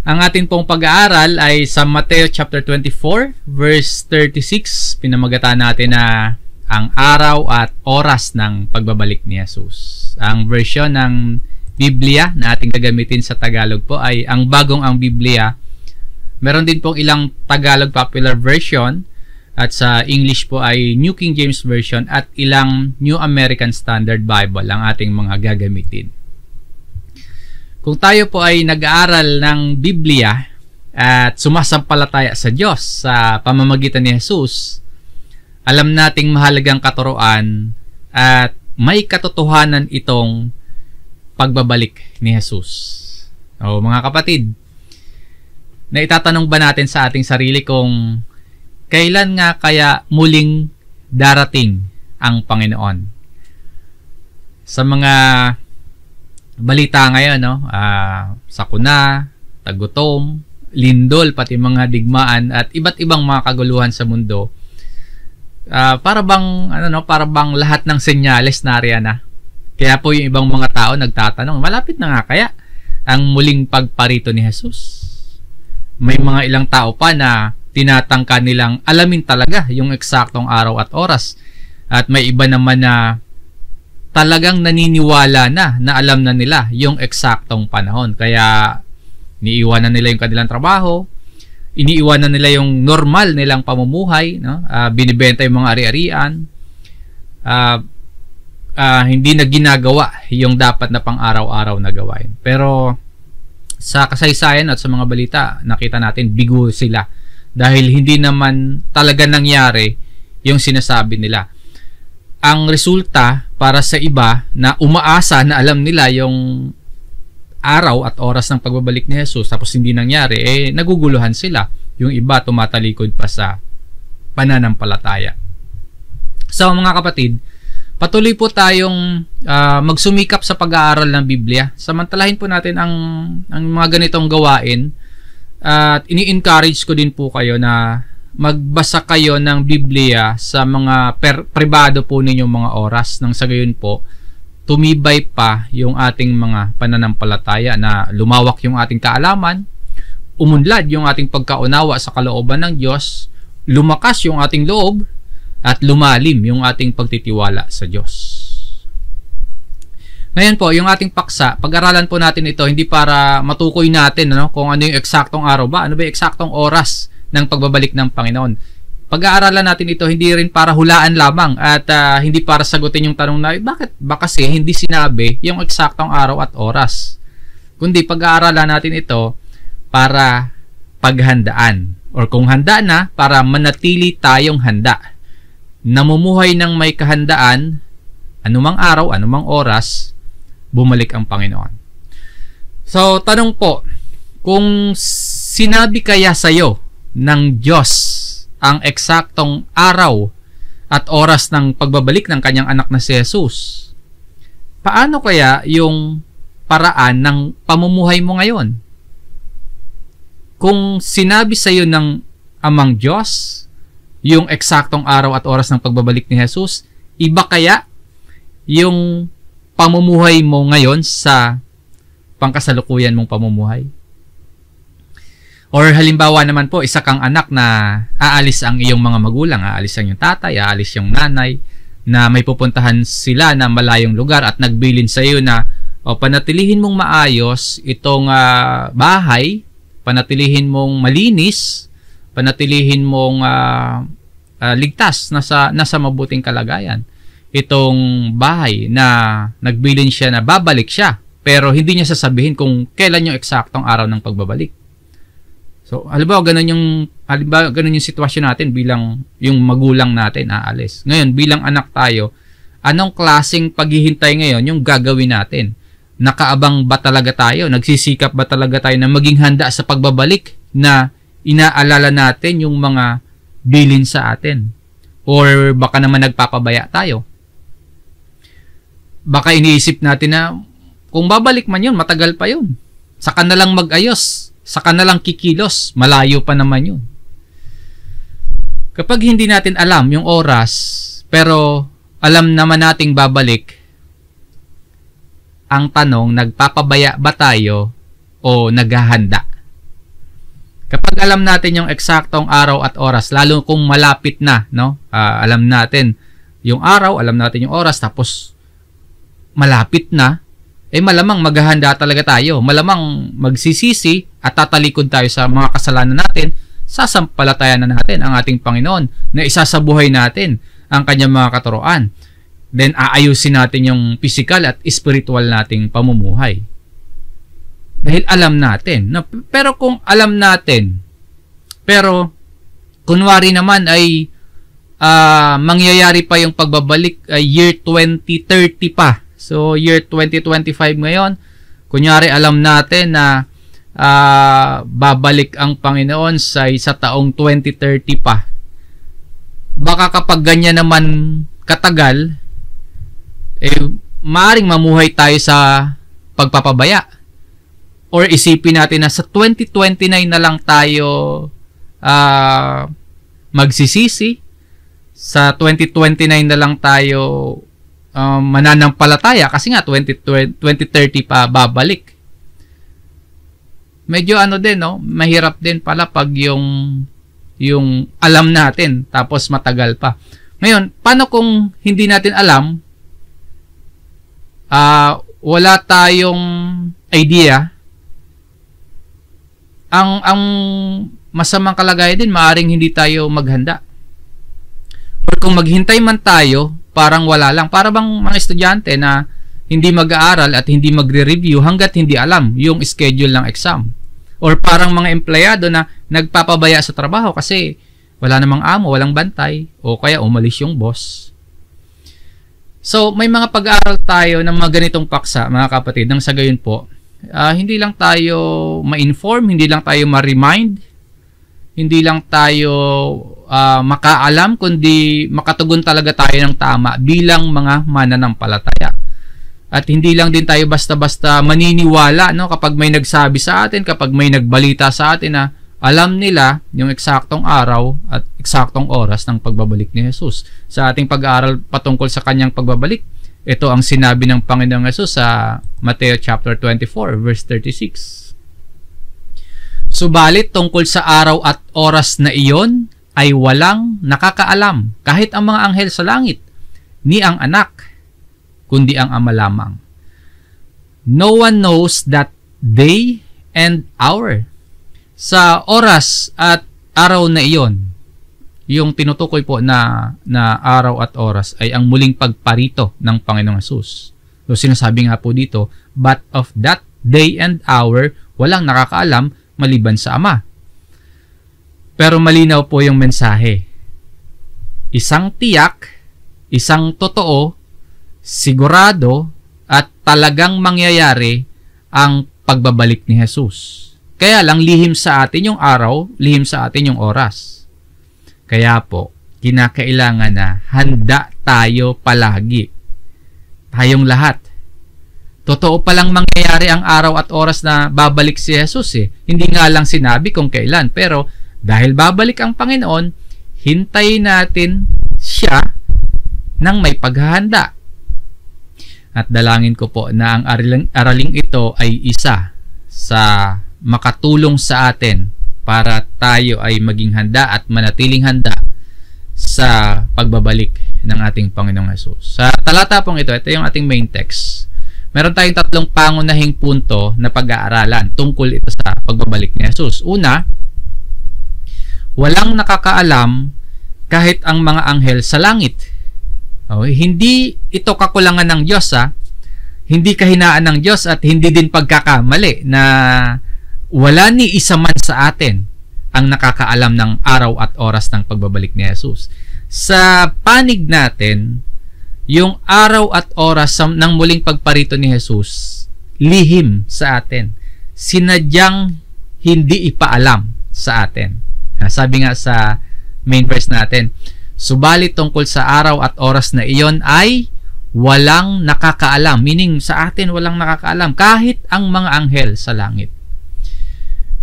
Ang atin pong pag-aaral ay sa Mateo chapter 24 verse 36. Pinamagatan natin na ang araw at oras ng pagbabalik ni Jesus. Ang version ng Biblia na ating gagamitin sa Tagalog po ay ang Bagong ang Biblia. Meron din pong ilang Tagalog popular version at sa English po ay New King James Version at ilang New American Standard Bible ang ating mga gagamitin. Kung tayo po ay nag-aaral ng Biblia at sumasampalataya sa Diyos sa pamamagitan ni Jesus, alam nating mahalagang katuruan at may katotohanan itong pagbabalik ni Jesus. O mga kapatid, naitatanong ba natin sa ating sarili kung kailan nga kaya muling darating ang Panginoon? Sa mga balita ngayon, sakuna, tagutom, lindol, pati mga digmaan at iba't ibang mga kaguluhan sa mundo. Para bang lahat ng senyales nariyan na. Kaya po yung ibang mga tao nagtatanong, malapit na nga kaya ang muling pagparito ni Jesus? May mga ilang tao pa na tinatangka nilang alamin talaga yung eksaktong araw at oras. At may iba naman na talagang naniniwala na alam na nila yung eksaktong panahon. Kaya iniiwanan nila yung kanilang trabaho, iniiwanan nila yung normal nilang pamumuhay, no? Binibenta yung mga ari-arian, hindi na ginagawa yung dapat na pang-araw-araw na gawain. Pero sa kasaysayan at sa mga balita, nakita natin bigo sila dahil hindi naman talaga nangyari yung sinasabi nila. Ang resulta para sa iba na umaasa na alam nila yung araw at oras ng pagbabalik ni Jesus tapos hindi nangyari, naguguluhan sila. Yung iba tumatalikod pa sa pananampalataya. So mga kapatid, patuloy po tayong magsumikap sa pag-aaral ng Biblia. Samantalahin po natin ang mga ganitong gawain at ini-encourage ko din po kayo na magbasa kayo ng Biblia sa mga pribado po ninyong mga oras nang sa gayon po tumibay pa yung ating mga pananampalataya na lumawak yung ating kaalaman, umunlad yung ating pagkaunawa sa kalooban ng Diyos, lumakas yung ating loob, at lumalim yung ating pagtitiwala sa Diyos. Ngayon po, yung ating paksa, pag-aralan po natin ito hindi para matukoy natin kung ano yung eksaktong araw ba, ano ba yung eksaktong oras ng pagbabalik ng Panginoon. Pag-aaralan natin ito hindi rin para hulaan lamang at hindi para sagutin yung tanong na bakit ba kasi hindi sinabi yung eksaktong araw at oras. Kundi pag-aaralan natin ito para paghandaan or kung handa na, para manatili tayong handa. Namumuhay ng may kahandaan, anumang araw, anumang oras, bumalik ang Panginoon. So, tanong po, kung sinabi kaya sa'yo ng Diyos ang eksaktong araw at oras ng pagbabalik ng kanyang anak na si Jesus, paano kaya yung paraan ng pamumuhay mo ngayon? Kung sinabi sa iyo ng Amang Diyos yung eksaktong araw at oras ng pagbabalik ni Jesus, iba kaya yung pamumuhay mo ngayon sa pangkasalukuyan mong pamumuhay? Or halimbawa naman po, isa kang anak na aalis ang iyong mga magulang, aalis ang iyong tatay, aalis yung nanay, na may pupuntahan sila na malayong lugar at nagbilin sa iyo na panatilihin mong maayos itong bahay, panatilihin mong malinis, panatilihin mong ligtas, nasa mabuting kalagayan. Itong bahay na nagbilin siya na babalik siya, pero hindi niya sasabihin kung kailan yung eksaktong araw ng pagbabalik. So, halimbawa ganun yung sitwasyon natin bilang yung magulang natin aalis. Ngayon, bilang anak tayo, anong klaseng paghihintay ngayon yung gagawin natin? Nakaabang ba talaga tayo? Nagsisikap ba talaga tayo na maging handa sa pagbabalik na inaalala natin yung mga bilin sa atin? Or baka naman nagpapabaya tayo? Baka iniisip natin na kung babalik man yun, matagal pa yun. Saka na lang mag-ayos. Saka na lang kikilos, malayo pa naman yun. Kapag hindi natin alam yung oras, pero alam naman nating babalik, ang tanong, nagpapabaya ba tayo o naghahanda? kapag alam natin yung eksaktong araw at oras, lalo kung malapit na, no? Alam natin yung araw, alam natin yung oras, tapos malapit na, malamang maghahanda talaga tayo. Malamang magsisisi at tatalikod tayo sa mga kasalanan natin. Sasampalatayan na natin ang ating Panginoon na isasabuhay natin ang kanyang mga katuroan. Then, aayusin natin yung physical at spiritual nating pamumuhay. Dahil alam natin. No? Pero kung alam natin, pero kunwari naman ay mangyayari pa yung pagbabalik ay year 2030 pa. So, year 2025 ngayon, kunyari alam natin na babalik ang Panginoon sa taong 2030 pa. Baka kapag ganyan naman katagal, maaring mamuhay tayo sa pagpapabaya. Or isipin natin na sa 2029 na lang tayo magsisisi. Sa 2029 na lang tayo mananampalataya kasi nga 2030 pa babalik. Medyo din, no? Mahirap din pala pag yung alam natin tapos matagal pa. Ngayon, paano kung hindi natin alam, wala tayong idea, ang masamang kalagayan din, maaring hindi tayo maghanda. Or kung maghintay man tayo, parang wala lang. Para bang mga estudyante na hindi mag-aaral at hindi magre-review hanggat hindi alam yung schedule ng exam. Or parang mga empleyado na nagpapabaya sa trabaho kasi wala namang amo, walang bantay, o kaya umalis yung boss. So, may mga pag-aaral tayo ng mga ganitong paksa, mga kapatid, nang sa gayon po, hindi lang tayo ma-inform, hindi lang tayo ma-remind, hindi lang tayo makaalam, kundi makatugon talaga tayo ng tama bilang mga mananampalataya. At hindi lang din tayo basta-basta maniniwala, no, kapag may nagsabi sa atin, kapag may nagbalita sa atin na alam nila yung eksaktong araw at eksaktong oras ng pagbabalik ni Jesus. Sa ating pag-aaral patungkol sa kanyang pagbabalik, ito ang sinabi ng Panginoong Jesus sa Mateo chapter 24 verse 36. Subalit tungkol sa araw at oras na iyon ay walang nakakaalam, kahit ang mga anghel sa langit, ni ang anak, kundi ang Ama lamang. No one knows that day and hour. Sa oras at araw na iyon, yung tinutukoy po na araw at oras ay ang muling pagparito ng Panginoong Hesus. So sinasabi nga po dito, but of that day and hour, walang nakakaalam maliban sa Ama. Pero malinaw po yung mensahe. Isang tiyak, isang totoo, sigurado, at talagang mangyayari ang pagbabalik ni Jesus. Kaya lang lihim sa atin yung araw, lihim sa atin yung oras. Kaya po, kinakailangan na handa tayo palagi. Tayong lahat. Totoo palang mangyayari ang araw at oras na babalik si Jesus eh. Hindi nga lang sinabi kung kailan, pero dahil babalik ang Panginoon, hintayin natin siya ng may paghahanda. At dalangin ko po na ang araling ito ay isa sa makatulong sa atin para tayo ay maging handa at manatiling handa sa pagbabalik ng ating Panginoong Hesus. Sa talata pong ito yung ating main text. Meron tayong tatlong pangunahing punto na pag-aaralan tungkol ito sa pagbabalik ni Jesus. Una, walang nakakaalam kahit ang mga anghel sa langit. Hindi ito kakulangan ng Diyos, hindi kahinaan ng Diyos at hindi din pagkakamali na wala ni isa man sa atin ang nakakaalam ng araw at oras ng pagbabalik ni Jesus. Sa panig natin, yung araw at oras ng muling pagparito ni Jesus, lihim sa atin. Sinadyang hindi ipaalam sa atin. Sabi nga sa main verse natin, subalit tungkol sa araw at oras na iyon ay walang nakakaalam. Meaning sa atin walang nakakaalam kahit ang mga anghel sa langit.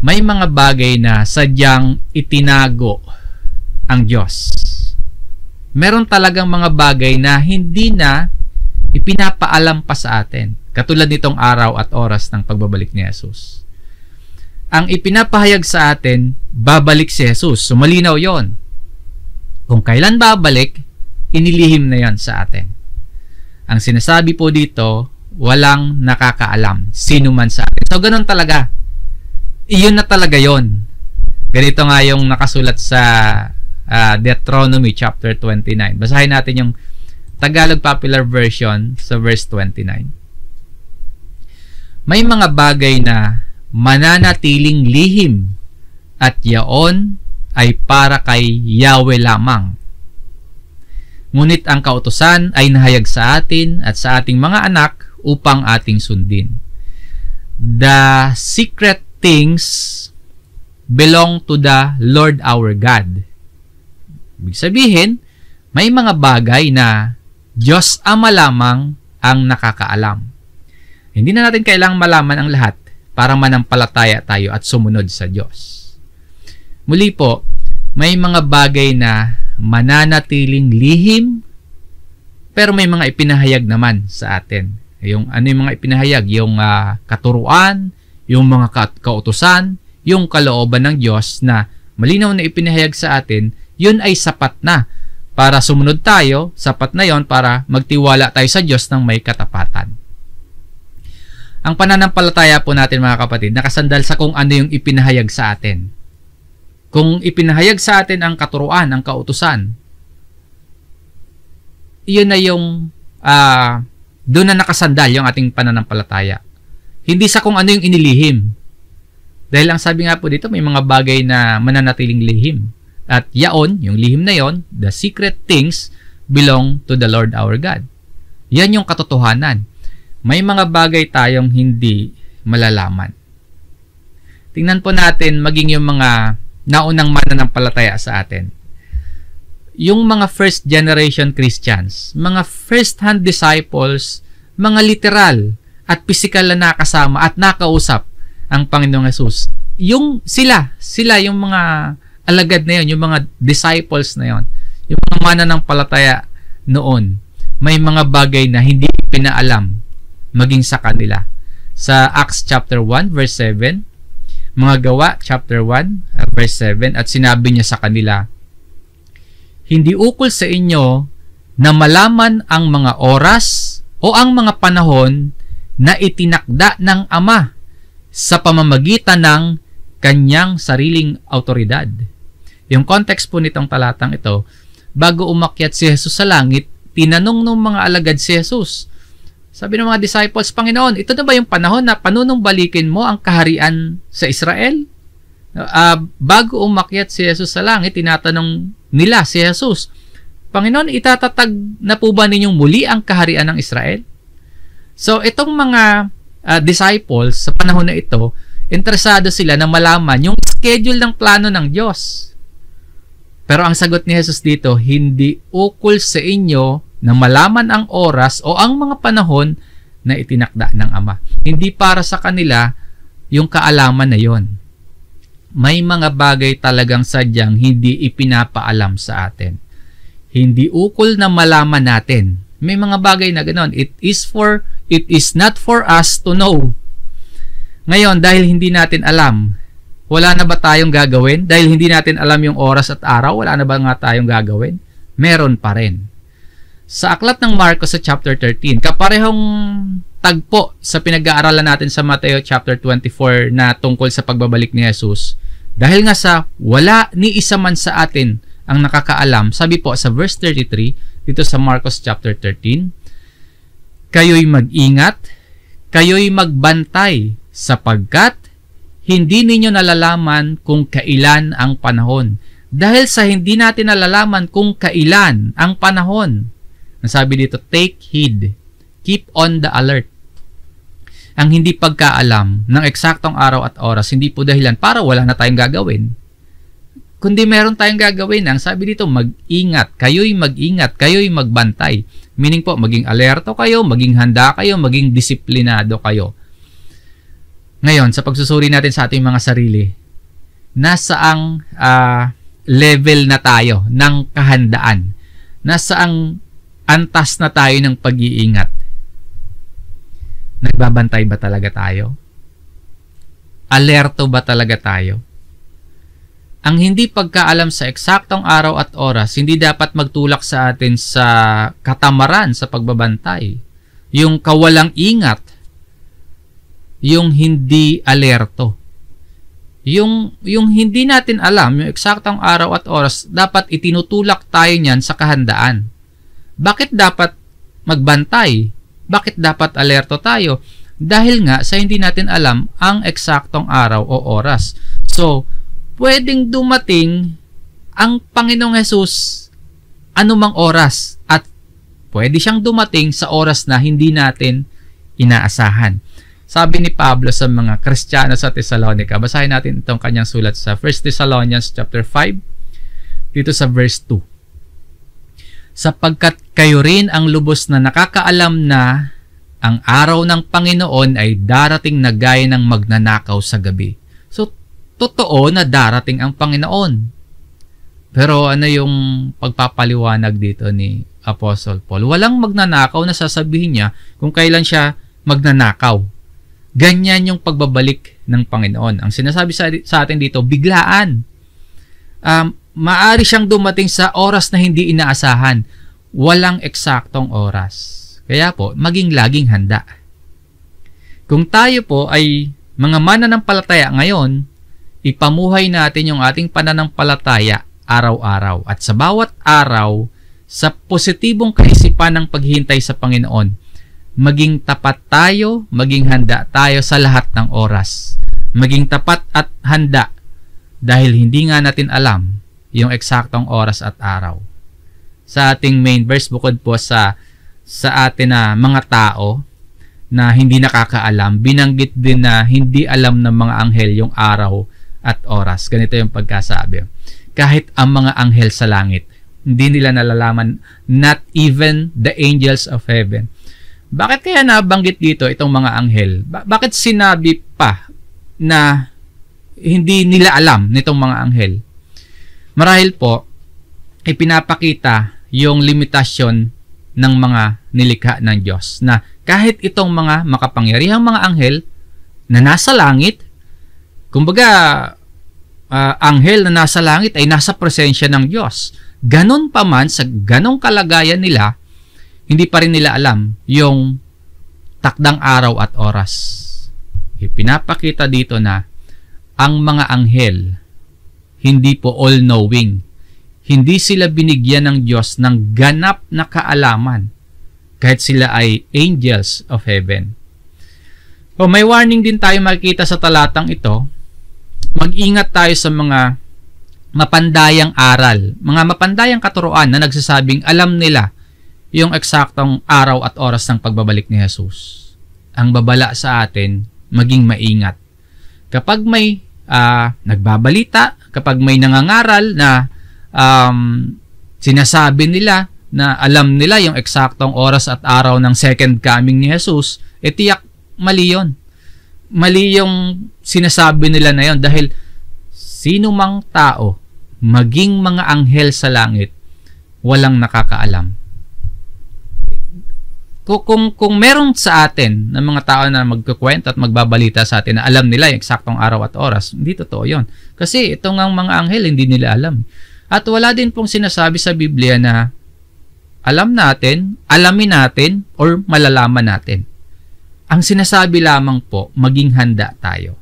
May mga bagay na sadyang itinago ang Diyos. Meron talagang mga bagay na hindi na ipinapaalam pa sa atin. Katulad nitong araw at oras ng pagbabalik ni Jesus. Ang ipinapahayag sa atin, babalik si Jesus. So malinaw yon. Kung kailan babalik, inilihim na yon sa atin. Ang sinasabi po dito, walang nakakaalam, sino man sa atin. So ganun talaga. Iyon na talaga yon. Ganito nga yung nakasulat sa Deuteronomy chapter 29. Basahin natin yung Tagalog Popular Version sa verse 29. May mga bagay na mananatiling lihim at yaon ay para kay Yahweh lamang. Ngunit ang kautusan ay nahayag sa atin at sa ating mga anak upang ating sundin. The secret things belong to the Lord our God. Ibig sabihin, may mga bagay na Diyos Ama lamang ang nakakaalam. Hindi na natin kailangang malaman ang lahat para manampalataya tayo at sumunod sa Diyos. Muli po, may mga bagay na mananatiling lihim pero may mga ipinahayag naman sa atin. Yung mga ipinahayag? Yung katuruan, yung mga kautusan, yung kalooban ng Diyos na malinaw na ipinahayag sa atin, yun ay sapat na para sumunod tayo, sapat na yon para magtiwala tayo sa Diyos ng may katapatan. Ang pananampalataya po natin mga kapatid, nakasandal sa kung ano yung ipinahayag sa atin. Kung ipinahayag sa atin ang katuruan, ang kautusan, iyon na yung doon na nakasandal yung ating pananampalataya. Hindi sa kung ano yung inilihim. Dahil ang sabi nga po dito, may mga bagay na mananatiling lihim. At yaon, yung lihim na yon, the secret things belong to the Lord our God. Yan yung katotohanan. May mga bagay tayong hindi malalaman. Tingnan po natin maging yung mga naunang mananampalataya sa atin. Yung mga first generation Christians, mga first-hand disciples, mga literal at physical na nakasama at nakausap ang Panginoong Hesus. Yung sila yung mga alagad na yon, yung mga disciples na yon, yung mga mananampalataya noon, may mga bagay na hindi pinaalam maging sa kanila. Sa Acts chapter 1 verse 7, mga Gawa chapter 1 verse 7, at sinabi niya sa kanila, hindi ukol sa inyo na malaman ang mga oras o ang mga panahon na itinakda ng Ama sa pamamagitan ng kanyang sariling autoridad. Yung context po nitong talatang ito, bago umakyat si Jesus sa langit, tinanong ng mga alagad si Jesus. Sabi ng mga disciples, Panginoon, ito na ba yung panahon na panunumbalikin mo ang kaharian sa Israel? Bago umakyat si Jesus sa langit, tinatanong nila si Jesus, Panginoon, itatatag na po ba ninyong muli ang kaharian ng Israel? So, itong mga disciples sa panahon na ito, interesado sila na malaman yung schedule ng plano ng Diyos. Pero ang sagot ni Jesus dito, hindi ukol sa inyo na malaman ang oras o ang mga panahon na itinakda ng Ama. Hindi para sa kanila yung kaalaman na yon. May mga bagay talagang sadyang hindi ipinapaalam sa atin. Hindi ukol na malaman natin. May mga bagay na ganoon. It is not for us to know. Ngayon, dahil hindi natin alam, wala na ba tayong gagawin? Dahil hindi natin alam yung oras at araw, wala na ba nga tayong gagawin? Meron pa rin. Sa aklat ng Marcos sa chapter 13, kaparehong tagpo sa pinag-aaralan natin sa Mateo chapter 24 na tungkol sa pagbabalik ni Jesus. Dahil nga sa wala ni isa man sa atin ang nakakaalam, sabi po sa verse 33 dito sa Marcos chapter 13, kayo'y mag-ingat, kayo'y magbantay, sapagkat hindi ninyo nalalaman kung kailan ang panahon. Dahil sa hindi natin nalalaman kung kailan ang panahon, nasabi dito, take heed, keep on the alert. Ang hindi pagkaalam ng eksaktong araw at oras, hindi po dahilan para wala na tayong gagawin. Kundi meron tayong gagawin. Ang sabi dito, mag-ingat, kayo'y magbantay. Meaning po, maging alerto kayo, maging handa kayo, maging disiplinado kayo. Ngayon, sa pagsusuri natin sa ating mga sarili, nasaang level na tayo ng kahandaan? Nasaang antas na tayo ng pag-iingat? Nagbabantay ba talaga tayo? Alerto ba talaga tayo? Ang hindi pagkaalam sa eksaktong araw at oras, hindi dapat magtulak sa atin sa katamaran sa pagbabantay. Yung kawalang ingat, yung hindi alerto. Yung hindi natin alam, yung eksaktong araw at oras, dapat itinutulak tayo niyan sa kahandaan. Bakit dapat magbantay? Bakit dapat alerto tayo? Dahil nga sa hindi natin alam ang eksaktong araw o oras. So, pwedeng dumating ang Panginoong Hesus anumang oras at pwede siyang dumating sa oras na hindi natin inaasahan. Sabi ni Pablo sa mga Kristiyano sa Thessalonica, basahin natin itong kanyang sulat sa 1 Thessalonians chapter 5, dito sa verse 2. Sapagkat kayo rin ang lubos na nakakaalam na ang araw ng Panginoon ay darating na gaya ng magnanakaw sa gabi. So, totoo na darating ang Panginoon. Pero ano yung pagpapaliwanag dito ni Apostle Paul? Walang magnanakaw na sasabihin niya kung kailan siya magnanakaw. Ganyan yung pagbabalik ng Panginoon. Ang sinasabi sa atin dito, biglaan. Maari siyang dumating sa oras na hindi inaasahan. Walang eksaktong oras. Kaya po, maging laging handa. Kung tayo po ay mga mananampalataya ngayon, ipamuhay natin yung ating pananampalataya araw-araw. At sa bawat araw, sa positibong kaisipan ng paghihintay sa Panginoon, maging tapat tayo, maging handa tayo sa lahat ng oras. Maging tapat at handa dahil hindi nga natin alam yung eksaktong oras at araw. Sa ating main verse, bukod po sa atin na mga tao na hindi nakakaalam, binanggit din na hindi alam ng mga anghel yung araw at oras. Ganito yung pagkasabi. Kahit ang mga anghel sa langit, hindi nila nalalaman, not even the angels of heaven. Bakit kaya nabanggit dito itong mga anghel? Bakit sinabi pa na hindi nila alam nitong mga anghel? Marahil po, ipinapakita yung limitasyon ng mga nilikha ng Diyos. Na kahit itong mga makapangyarihang mga anghel na nasa langit, kumbaga, anghel na nasa langit ay nasa presensya ng Diyos. Ganon pa man, sa ganong kalagayan nila, hindi pa rin nila alam yung takdang araw at oras. Ipinapakita dito na ang mga anghel hindi po all-knowing. Hindi sila binigyan ng Diyos ng ganap na kaalaman kahit sila ay angels of heaven. So, may warning din tayo makikita sa talatang ito. Mag-ingat tayo sa mga mapandayang aral, mga mapandayang katuruan na nagsasabing alam nila yung eksaktong araw at oras ng pagbabalik ni Jesus. Ang babala sa atin, maging maingat. Kapag may nagbabalita, kapag may nangangaral na sinasabi nila na alam nila yung eksaktong oras at araw ng second coming ni Jesus, tiyak mali yun. Mali yung sinasabi nila na yun dahil sino mang tao, maging mga anghel sa langit, walang nakakaalam. Kung meron sa atin ng mga tao na magkukwento at magbabalita sa atin na alam nila yung eksaktong araw at oras, hindi totoo yun. Kasi itong mga anghel, hindi nila alam. At wala din pong sinasabi sa Biblia na alam natin, alamin natin, or malalaman natin. Ang sinasabi lamang po, maging handa tayo.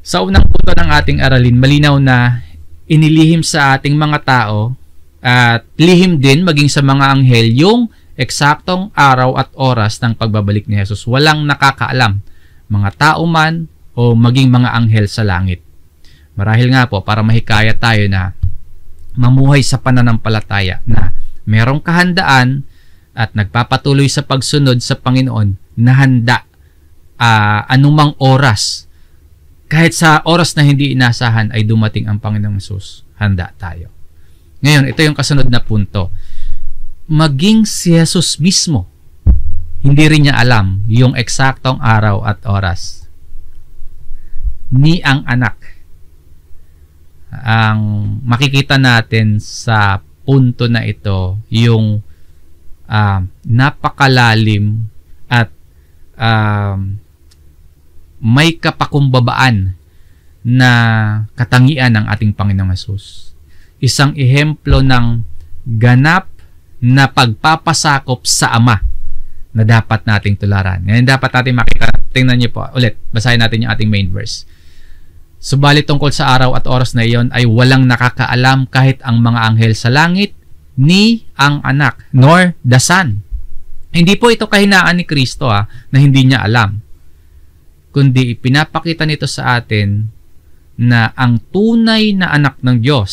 Sa unang punto ng ating aralin, malinaw na inilihim sa ating mga tao at lihim din maging sa mga anghel yung eksaktong araw at oras ng pagbabalik ni Jesus. Walang nakakaalam, mga tao man o maging mga anghel sa langit. Marahil nga po para mahikayat tayo na mamuhay sa pananampalataya na merong kahandaan at nagpapatuloy sa pagsunod sa Panginoon na handa anumang oras. Kahit sa oras na hindi inasahan ay dumating ang Panginoong Jesus, handa tayo. Ngayon, ito yung kasunod na punto. Maging si Jesus mismo, hindi rin niya alam yung eksaktong araw at oras. Ni ang anak. Ang makikita natin sa punto na ito, yung napakalalim at may kapakumbabaan na katangian ng ating Panginoong Hesus. Isang ehemplo ng ganap na pagpapasakop sa Ama na dapat nating tularan. Yan dapat natin makita. Tingnan niyo po ulit. Basahin natin yung ating main verse. Subalit tungkol sa araw at oras na iyon ay walang nakakaalam kahit ang mga anghel sa langit, ni ang anak, nor the Son. Hindi po ito kahinaan ni Kristo na hindi niya alam. Kundi ipinapakita nito sa atin na ang tunay na anak ng Diyos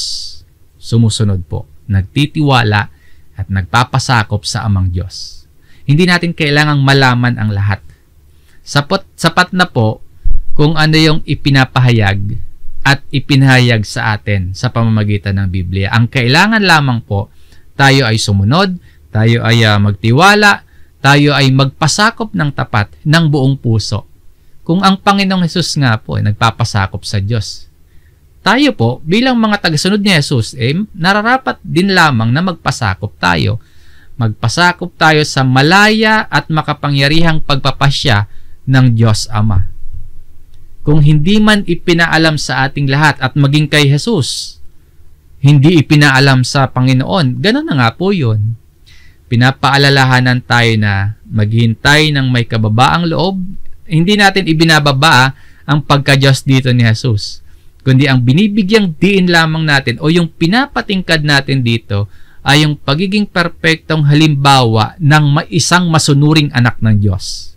sumusunod po, nagtitiwala at nagpapasakop sa Amang Diyos. Hindi natin kailangang malaman ang lahat. Sapat na po kung ano yung ipinapahayag at ipinahayag sa atin sa pamamagitan ng Biblia. Ang kailangan lamang po, tayo ay sumunod, tayo ay magtiwala, tayo ay magpasakop ng tapat ng buong puso. Kung ang Panginoong Hesus nga po ay nagpapasakop sa Diyos, tayo po bilang mga tagasunod ni Hesus, nararapat din lamang na magpasakop tayo. Magpasakop tayo sa malaya at makapangyarihang pagpapasya ng Diyos Ama. Kung hindi man ipinaalam sa ating lahat at maging kay Hesus, hindi ipinaalam sa Panginoon, gano'n na nga po yun. Pinapaalalahanan tayo na maghintay ng may kababaang loob. Hindi natin ibinababa ang pagka-Diyos dito ni Hesus, kundi ang binibigyang diin lamang natin o yung pinapatingkad natin dito ay yung pagiging perpektong halimbawa ng isang masunuring anak ng Diyos.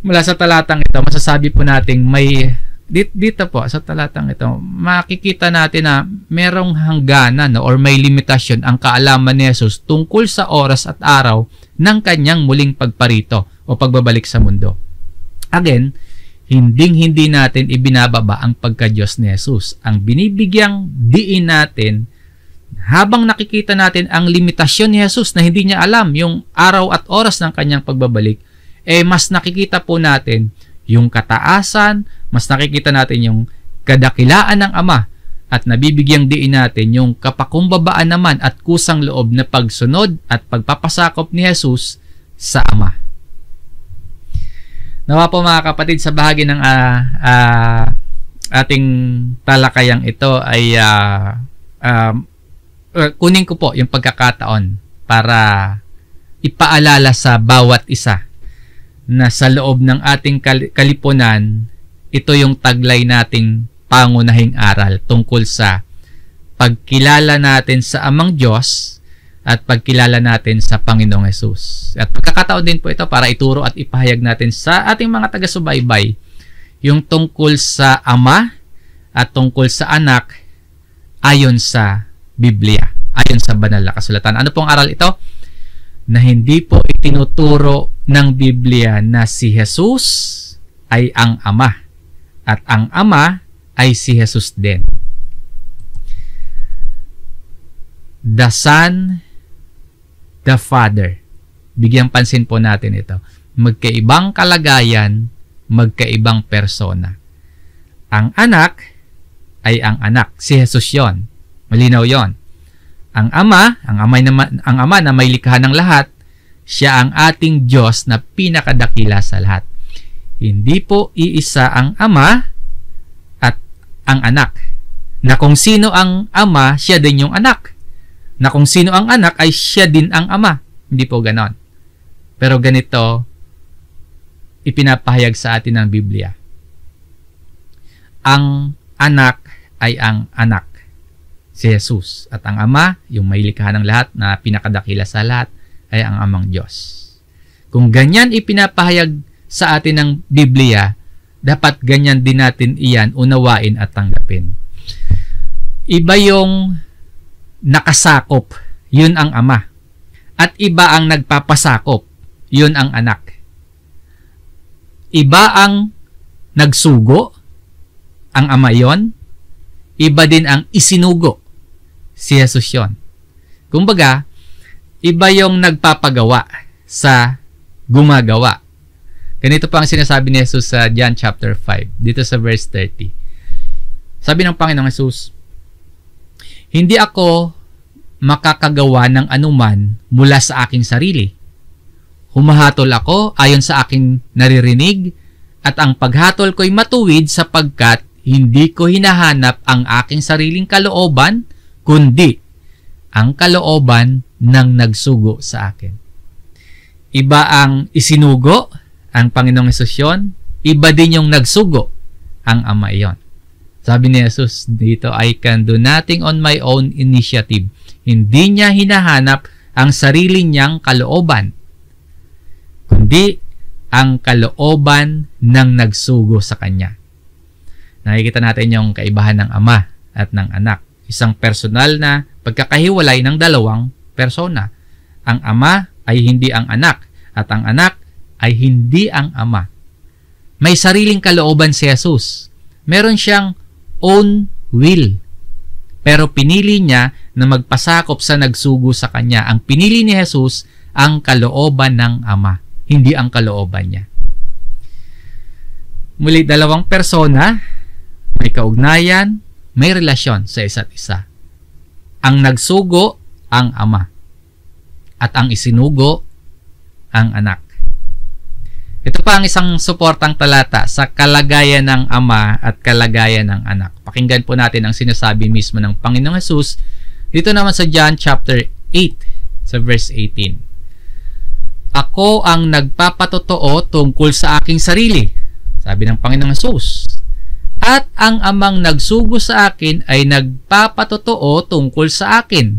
Mula sa talatang ito, masasabi po nating may dito po sa talatang ito, makikita natin na merong hangganan or may limitasyon ang kaalaman ni Jesus tungkol sa oras at araw ng kanyang muling pagparito o pagbabalik sa mundo. Again, hindi natin ibinababa ang pagka-Diyos ni Jesus. Ang binibigyang diin natin, habang nakikita natin ang limitasyon ni Jesus na hindi niya alam yung araw at oras ng kanyang pagbabalik, mas nakikita po natin yung kataasan, mas nakikita natin yung kadakilaan ng Ama, at nabibigyang diin natin yung kapakumbabaan naman at kusang loob na pagsunod at pagpapasakop ni Jesus sa Ama. Nawa po mga kapatid, sa bahagi ng ating talakayang ito ay kunin ko po yung pagkakataon para ipaalala sa bawat isa na sa loob ng ating kalipunan, ito yung taglay nating pangunahing aral tungkol sa pagkilala natin sa Amang Diyos at pagkilala natin sa Panginoong Hesus. At pagkakataon din po ito para ituro at ipahayag natin sa ating mga taga-subaybay yung tungkol sa Ama at tungkol sa Anak ayon sa Biblia, ayon sa banal na kasulatan. Ano pong aral ito? Na hindi po itinuturo ng Biblia na si Jesus ay ang Ama at ang Ama ay si Jesus din. The Son, the Father. Bigyan pansin po natin ito. Magkaibang kalagayan, magkaibang persona. Ang anak ay ang anak. Si Jesus yon. Malinaw yon. Ang Ama na may likha ng lahat, siya ang ating Diyos na pinakadakila sa lahat. Hindi po iisa ang Ama at ang anak. Na kung sino ang Ama, siya din yung anak. Na kung sino ang anak ay siya din ang Ama. Hindi po ganon. Pero ganito ipinapahayag sa atin ng Biblia. Ang anak ay ang anak, si Jesus. At ang Ama, yung may likha ng lahat na pinakadakila sa lahat, ay ang Amang Diyos. Kung ganyan ipinapahayag sa atin ng Biblia, dapat ganyan din natin iyan unawain at tanggapin. Iba yung nakasakop, yun ang Ama. At iba ang nagpapasakop, yun ang anak. Iba ang nagsugo, ang Ama yon. Iba din ang isinugo, si Jesus yon. Kumbaga, iba yung nagpapagawa sa gumagawa. Ganito pa ang sinasabi ni Jesus sa John chapter 5, dito sa verse 30. Sabi ng Panginoong Jesus, hindi ako makakagawa ng anuman mula sa aking sarili. Humahatol ako ayon sa aking naririnig At ang paghatol ko'y matuwid sapagkat hindi ko hinahanap ang aking sariling kalooban, kundi ang kalooban ng nagsugo sa akin. Iba ang isinugo, ang Panginoong Hesus yun. Iba din yung nagsugo, ang Ama iyon. Sabi ni Jesus dito, I can do nothing on my own initiative. Hindi niya hinahanap ang sarili niyang kalooban, kundi ang kalooban ng nagsugo sa Kanya. Nakikita natin yung kaibahan ng Ama at ng Anak. Isang personal na pagkakahiwalay ng dalawang persona. Ang Ama ay hindi ang Anak at ang Anak ay hindi ang Ama. May sariling kalooban si Jesus. Meron siyang own will. Pero pinili niya na magpasakop sa nagsugo sa Kanya. Ang pinili ni Jesus ang kalooban ng Ama, hindi ang kalooban niya. Muli, dalawang persona, may kaugnayan, may relasyon sa isa't isa. Ang nagsugo, ang Ama. At ang isinugo, ang Anak. Ito pa ang isang suportang talata sa kalagayan ng Ama at kalagayan ng Anak. Pakinggan po natin ang sinasabi mismo ng Panginoong Hesus dito naman sa John chapter 8 sa verse 18. Ako ang nagpapatotoo tungkol sa aking sarili, sabi ng Panginoong Hesus. At ang Amang nagsugo sa akin ay nagpapatotoo tungkol sa akin.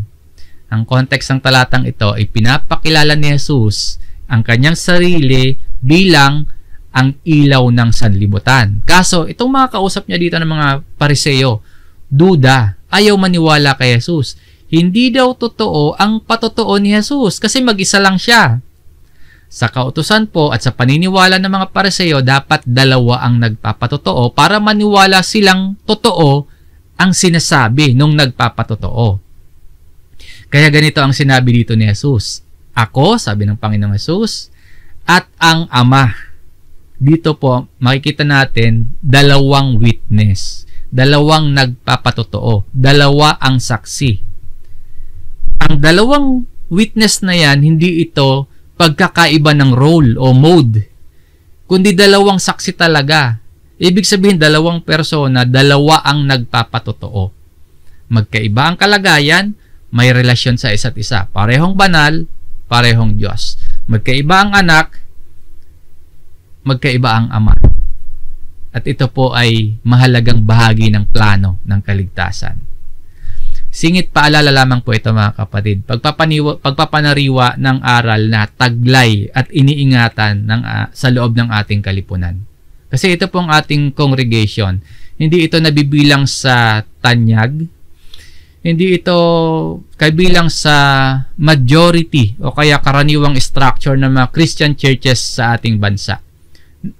Ang context ng talatang ito ay pinapakilala ni Jesus ang kanyang sarili bilang ang ilaw ng sanlibutan. Kaso, itong mga kausap niya dito ng mga Pariseo, duda, ayaw maniwala kay Jesus. Hindi daw totoo ang patotoo ni Jesus kasi mag-isa lang siya. Sa kautusan po at sa paniniwala ng mga Pariseo, dapat dalawa ang nagpapatotoo para maniwala silang totoo ang sinasabi nung nagpapatotoo. Kaya ganito ang sinabi dito ni Jesus. Ako, sabi ng Panginoong Jesus, at ang Ama. Dito po, makikita natin dalawang witness. Dalawang nagpapatotoo. Dalawa ang saksi. Ang dalawang witness na yan, hindi ito pagkakaiba ng role o mode, kundi dalawang saksi talaga. Ibig sabihin, dalawang persona, dalawa ang nagpapatotoo. Magkaiba ang kalagayan, may relasyon sa isa't isa. Parehong banal, parehong Diyos. Magkaiba ang Anak, magkaiba ang Ama. At ito po ay mahalagang bahagi ng plano ng kaligtasan. Singit paalala lamang po ito mga kapatid. Pagpapanariwa ng aral na taglay at iniingatan sa loob ng ating kalipunan. Kasi ito pong ating congregation, hindi ito nabibilang sa tanyag, hindi ito kabilang sa majority o kaya karaniwang structure ng mga Christian churches sa ating bansa.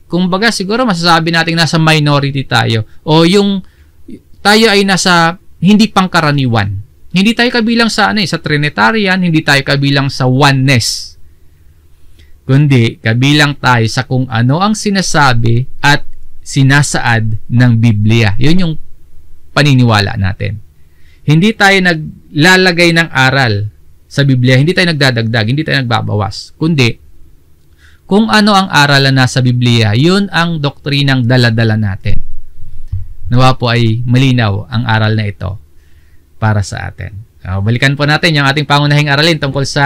Kumbaga siguro masasabi natin nasa minority tayo o yung tayo ay nasa hindi pangkaraniwan. Hindi tayo kabilang sa sa Trinitarian, hindi tayo kabilang sa oneness. Kundi kabilang tayo sa kung ano ang sinasabi at sinasaad ng Biblia. Yun yung paniniwala natin. Hindi tayo naglalagay ng aral sa Biblia, hindi tayo nagdadagdag, hindi tayo nagbabawas. Kundi, kung ano ang aral na nasa Biblia, yun ang doktrinang dala-dala natin. Nawa po ay malinaw ang aral na ito para sa atin. Balikan po natin yung ating pangunahing aralin tungkol sa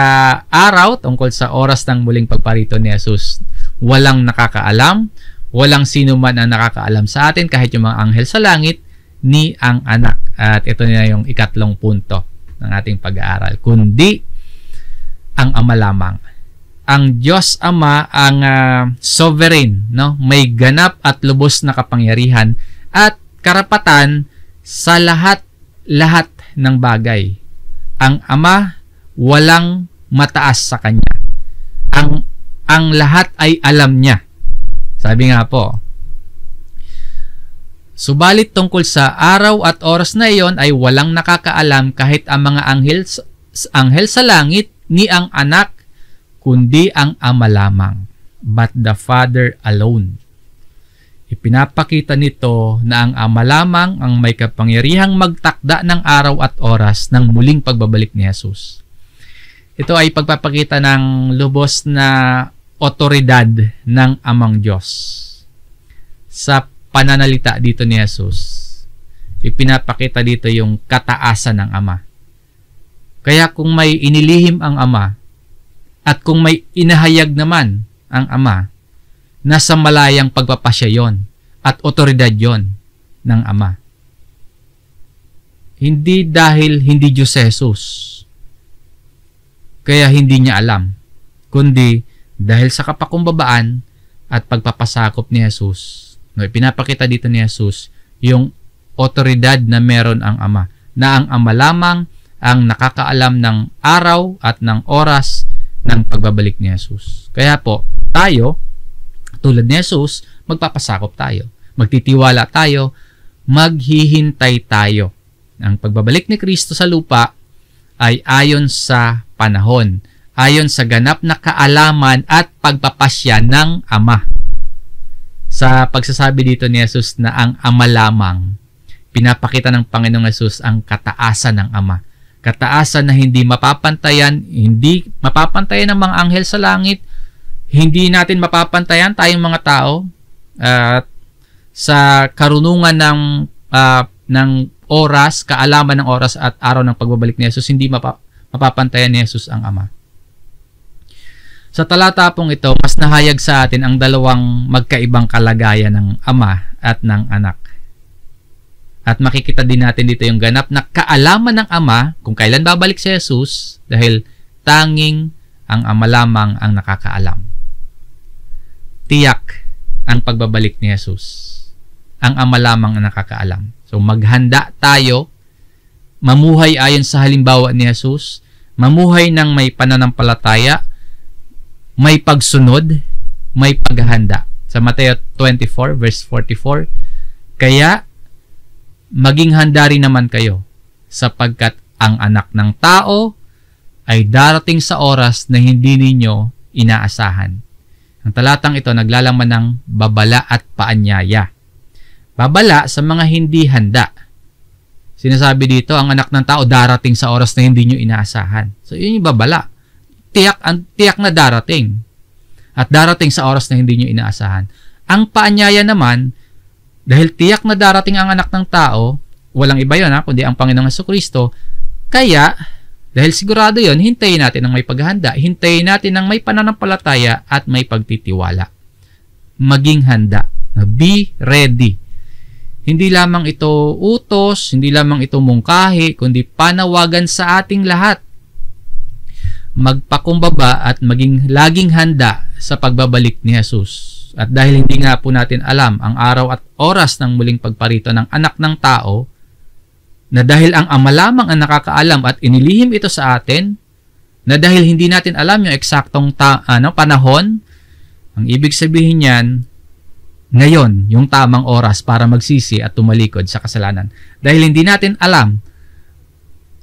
araw, tungkol sa oras ng muling pagparito ni Jesus. Walang nakakaalam, walang sino man ang nakakaalam sa atin, kahit yung mga anghel sa langit, ni ang Anak. At ito na yung ikatlong punto ng ating pag-aaral. Kundi ang Ama lamang. Ang Diyos Ama ang sovereign, no? May ganap at lubos na kapangyarihan at karapatan sa lahat ng bagay. Ang Ama walang mataas sa Kanya. Ang lahat ay alam Niya. Sabi nga po, subalit tungkol sa araw at oras na iyon ay walang nakakaalam kahit ang mga anghel sa langit ni ang Anak, kundi ang Ama lamang, but the Father alone. Ipinapakita nito na ang Ama lamang ang may kapangyarihang magtakda ng araw at oras ng muling pagbabalik ni Jesus. Ito ay pagpapakita ng lubos na otoridad ng Amang Diyos. sa pananalita dito ni Jesus, ipinapakita dito yung kataasan ng Ama. Kaya kung may inilihim ang Ama at kung may inahayag naman ang Ama, nasa malayang pagpapasya yon at otoridad yon ng Ama. Hindi dahil hindi Diyos si Jesus, kaya hindi niya alam, kundi dahil sa kapakumbabaan at pagpapasakop ni Jesus. No, ipinapakita dito ni Jesus yung otoridad na meron ang Ama, na ang Ama lamang ang nakakaalam ng araw at ng oras ng pagbabalik ni Jesus. Kaya po, tayo, tulad ni Jesus, magpapasakop tayo, magtitiwala tayo, maghihintay tayo. Ang pagbabalik ni Kristo sa lupa ay ayon sa panahon, ayon sa ganap na kaalaman at pagpapasya ng Ama. Sa pagsasabi dito ni Jesus na ang Ama lamang, pinapakita ng Panginoong Jesus ang kataasan ng Ama. Kataasan na hindi mapapantayan, hindi mapapantayan ng mga anghel sa langit, hindi natin mapapantayan tayong mga tao, at sa karunungan ng oras, kaalaman ng oras at araw ng pagbabalik ni Jesus, hindi mapapantayan ni Jesus ang Ama. Sa talata pong ito, mas nahayag sa atin ang dalawang magkaibang kalagayan ng Ama at ng Anak. At makikita din natin dito yung ganap na kaalaman ng Ama kung kailan babalik si Jesus, dahil tanging ang Ama lamang ang nakakaalam. Tiyak ang pagbabalik ni Jesus. Ang Ama lamang ang nakakaalam. So maghanda tayo, mamuhay ayon sa halimbawa ni Jesus, mamuhay ng may pananampalataya, may pagsunod, may paghahanda. Sa Mateo 24 verse 44, kaya maging handa rin naman kayo, sapagkat ang Anak ng Tao ay darating sa oras na hindi ninyo inaasahan. Ang talatang ito naglalaman ng babala at paanyaya. Babala sa mga hindi handa. Sinasabi dito, ang Anak ng Tao darating sa oras na hindi nyo inaasahan. So yun yung babala. Tiyak na darating. At darating sa oras na hindi nyo inaasahan. Ang paanyaya naman, dahil tiyak na darating ang Anak ng Tao, walang iba yun kundi ang Panginoong Jesucristo, kaya, dahil sigurado yun, hintayin natin ng may paghahanda, hintayin natin ng may pananampalataya at may pagtitiwala. Maging handa. Be ready. Hindi lamang ito utos, hindi lamang ito mungkahi, kundi panawagan sa ating lahat. Magpakumbaba at maging laging handa sa pagbabalik ni Jesus. At dahil hindi nga po natin alam ang araw at oras ng muling pagparito ng Anak ng Tao, na dahil ang Ama lamang ang nakakaalam at inilihim ito sa atin, na dahil hindi natin alam yung eksaktong panahon, ang ibig sabihin niyan, ngayon, yung tamang oras para magsisi at tumalikod sa kasalanan. Dahil hindi natin alam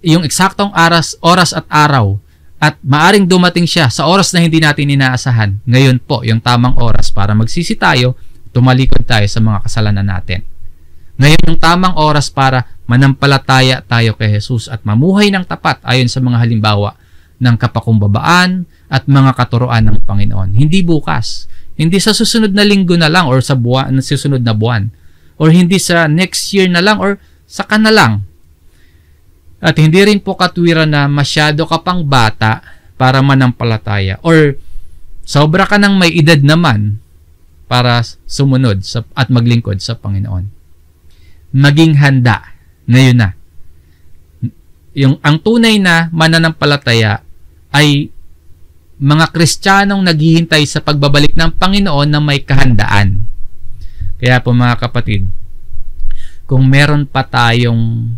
yung eksaktong oras at araw, at maaring dumating siya sa oras na hindi natin inaasahan, ngayon po yung tamang oras para magsisi tayo, tumalikod tayo sa mga kasalanan natin. Ngayon yung tamang oras para manampalataya tayo kay Jesus at mamuhay ng tapat ayon sa mga halimbawa ng kapakumbabaan at mga katuruan ng Panginoon. Hindi bukas, hindi sa susunod na linggo na lang or sa susunod na buwan, or hindi sa next year na lang or saka na lang. At hindi rin po katwiran na masyado ka pang bata para manampalataya or sobra ka ng may edad naman para sumunod at maglingkod sa Panginoon. Maging handa ngayon na. Ang tunay na mananampalataya ay mga Kristiyanong naghihintay sa pagbabalik ng Panginoon na may kahandaan. Kaya po mga kapatid, kung meron pa tayong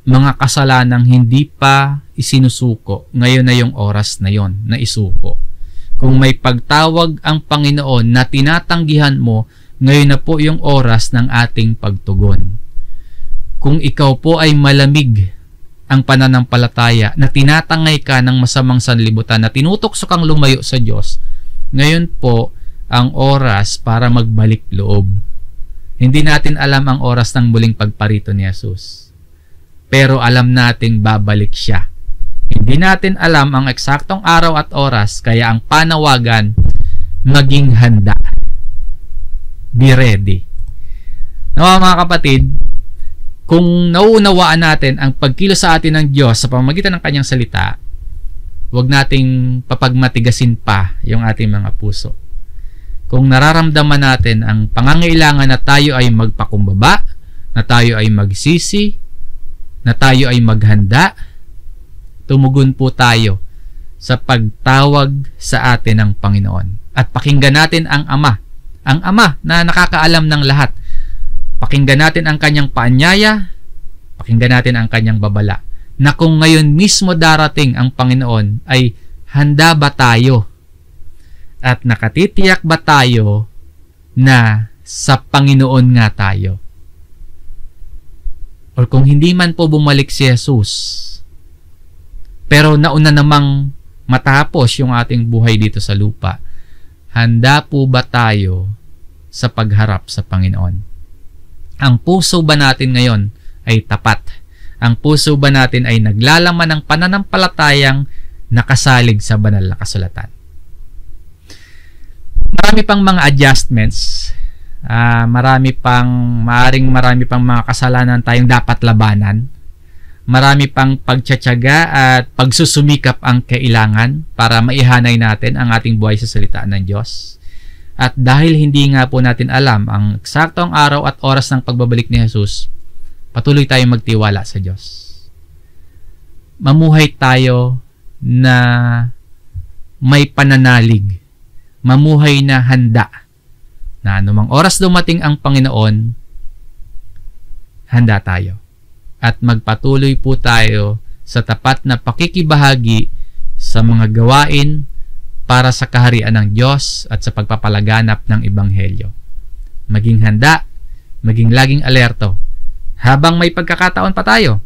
mga kasalanang hindi pa isinusuko, ngayon na yung oras na yon na isuko. Kung may pagtawag ang Panginoon na tinatanggihan mo, ngayon na po yung oras ng ating pagtugon. Kung ikaw po ay malamig ang pananampalataya, na tinatangay ka ng masamang sanlibutan, na tinutokso kang lumayo sa Diyos, ngayon po ang oras para magbalik loob. Hindi natin alam ang oras ng muling pagparito ni Jesus. Pero alam nating babalik siya. Hindi natin alam ang eksaktong araw at oras, kaya ang panawagan, maging handa. Be ready. Nawa mga kapatid, kung nauunawaan natin ang pagkilos sa atin ng Diyos sa pamamagitan ng kanyang salita, huwag nating papagmatigasin pa yung ating mga puso. Kung nararamdaman natin ang pangangailangan na tayo ay magpakumbaba, na tayo ay magsisi, na tayo ay maghanda, tumugon po tayo sa pagtawag sa atin ng Panginoon. At pakinggan natin ang Ama na nakakaalam ng lahat. Pakinggan natin ang kanyang paanyaya, pakinggan natin ang kanyang babala, na kung ngayon mismo darating ang Panginoon, ay handa ba tayo? At nakatitiyak ba tayo na sa Panginoon nga tayo? Or kung hindi man po bumalik si Jesus, pero nauna namang matapos yung ating buhay dito sa lupa, handa po ba tayo sa pagharap sa Panginoon? Ang puso ba natin ngayon ay tapat? Ang puso ba natin ay naglalaman ng pananampalatayang nakasalig sa banal na kasulatan? Marami pang mga adjustments, marami pang mga kasalanan tayong dapat labanan, marami pang pagtsatsaga at pagsusumikap ang kailangan para maihanay natin ang ating buhay sa salita ng Diyos. At dahil hindi nga po natin alam ang eksaktong araw at oras ng pagbabalik ni Jesus, patuloy tayong magtiwala sa Diyos. Mamuhay tayo na may pananalig, mamuhay na handa, na anumang oras dumating ang Panginoon, handa tayo. At magpatuloy po tayo sa tapat na pakikibahagi sa mga gawain para sa kaharian ng Diyos at sa pagpapalaganap ng Ebanghelyo. Maging handa, maging laging alerto, habang may pagkakataon pa tayo,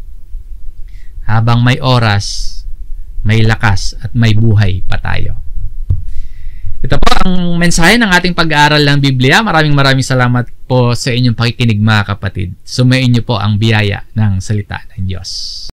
habang may oras, may lakas at may buhay pa tayo. Ito po ang mensahe ng ating pag-aaral ng Biblia. Maraming salamat po sa inyong pakikinig mga kapatid. Sumayin niyo po ang biyaya ng salita ng Diyos.